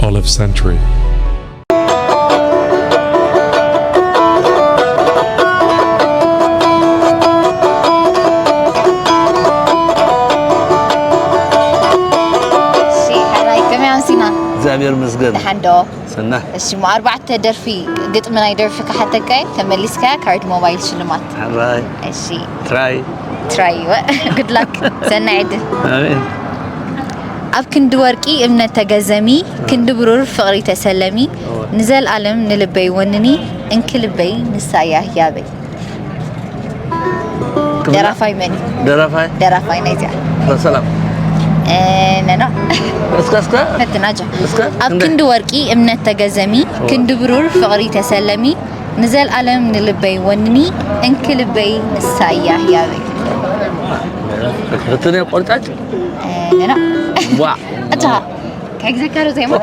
Olive Century. زابير مسجد حندو سنة الشي 4 درفي قط من يدرفك حتى كاي تمليسكا كارد موبايل شلمات راي الشي تراي good luck سنة عد آمين أب كند ورقي إمنا تجزمي كند برور فقري تسلمي نزل ألم نلبي ونني إنك لبي نسايا يابي درافاي مني درافاي نيزيا السلام نانا اسكا نتناجا أب كند ورقي إمنا تجزمي كند برور فقري تسلمي نزل ألم نلبي ونني إنك لبي نسايا يابي فكرتني قلتك نانا واو أتا كيف ذكروا زي ما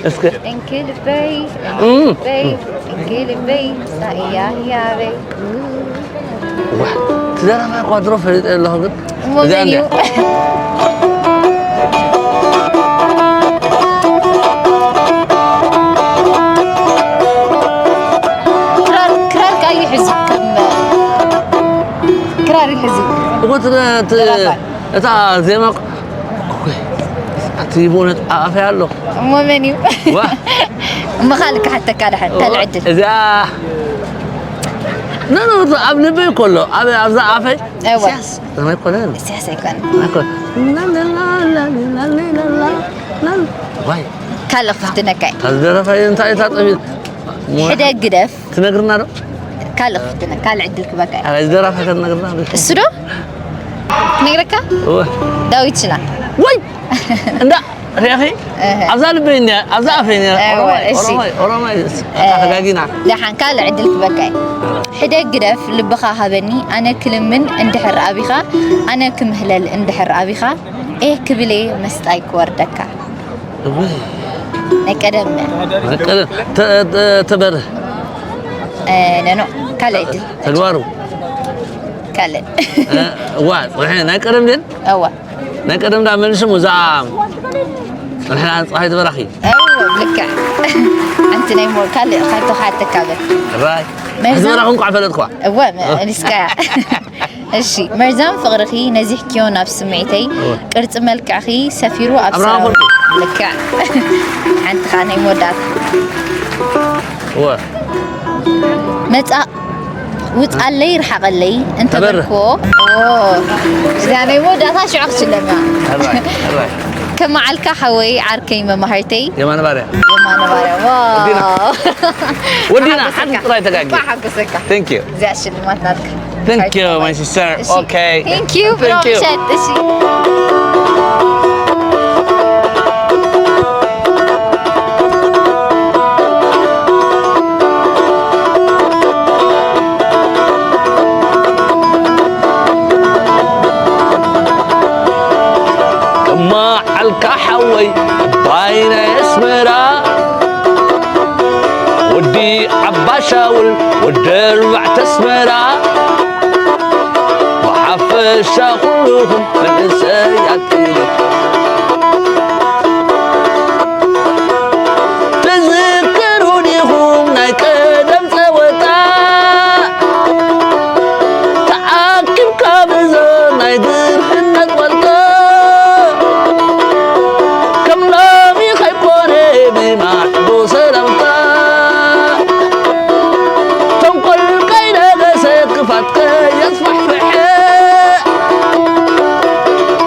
اسكا إنك لبي إنك لبي نسايا يابي واو تدري ما قادروا في الله قد ممنيو كرار كاي حزب كرار الحزب قلت تا زي ما تجيبون عافية له ممنيو ما خالك حتى كان حتى العدل إذا لا أبني بيكله أبي عافية سياس ما يقولون سياس يكون ما يقول لا لا لا لا لا لا لا واي كلا فتنا كاي هذا رفعي أنت طبيب حدا قدف تنقرنا له كلا فتنا كلا عدلك بكاي هذا رفعي تنقرنا له السدو نقرأك داوي شنا واي لا رياخي أزال بيني أزال فيني أورماي تحققينا لحن كلا عدلك بكاي حدا قدف لبخا هبني أنا كل من اندحر أبيخا أنا كمهلل اندحر أبيخا إيه كبلي مستايك وردكا نكدم تبر نانو كلا عدل تلوارو كلا واد الحين نكرم دين أول نكرم دا من شو زعم الحين صحيت برخي لك أنت نيمور كلا خاطو حتى كذا راي مرزان راكم قعفلتكوا نسكا الشي مرزان فغرخي نزيح كيونا بسمعتي قرص ملك أخي سفيرو أبصر لك أنت خاني مودات هو متى وتقلي رحق لي أنت بركو يعني مودات شو عقش لما كما على حوي عركي مهرتي يا بارع واو ودينا حد رايتك ما حق سكة ثانك يو زي الشلمات نادك ثانك يو ماي سيستر اوكي ثانك يو الكحوي باين اسمرا ودي عباشاول والدرع تسمرا وحفش كلهم من سياتيلو تذكروني هم نكدم سوتا تعاكم كابزو نايدر حنت والتا محبوس لمتا تنقل كينا قسيت قفتك يصبح فحي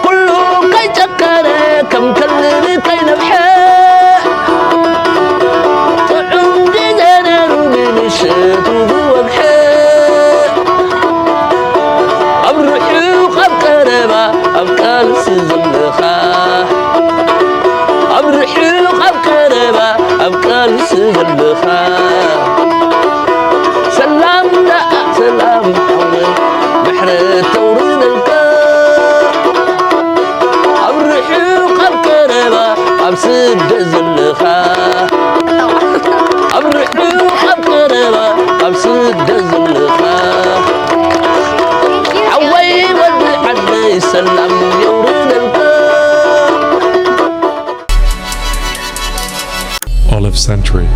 كله كي تكري كم كلمي كي نبحي تعودي زنان من الشيط وذوبحي أبرحي وقب كربا أبكى لسزلخا أبرحي وقب كربا أبكى لسزلخا سلام لا سلام بحر التوريد الكا أبرحي وقب كربا أبسد زلخا أبرحي وقب كربا أبسد زلخا عوي ودي حد سلام يوريد الكا Olive Century.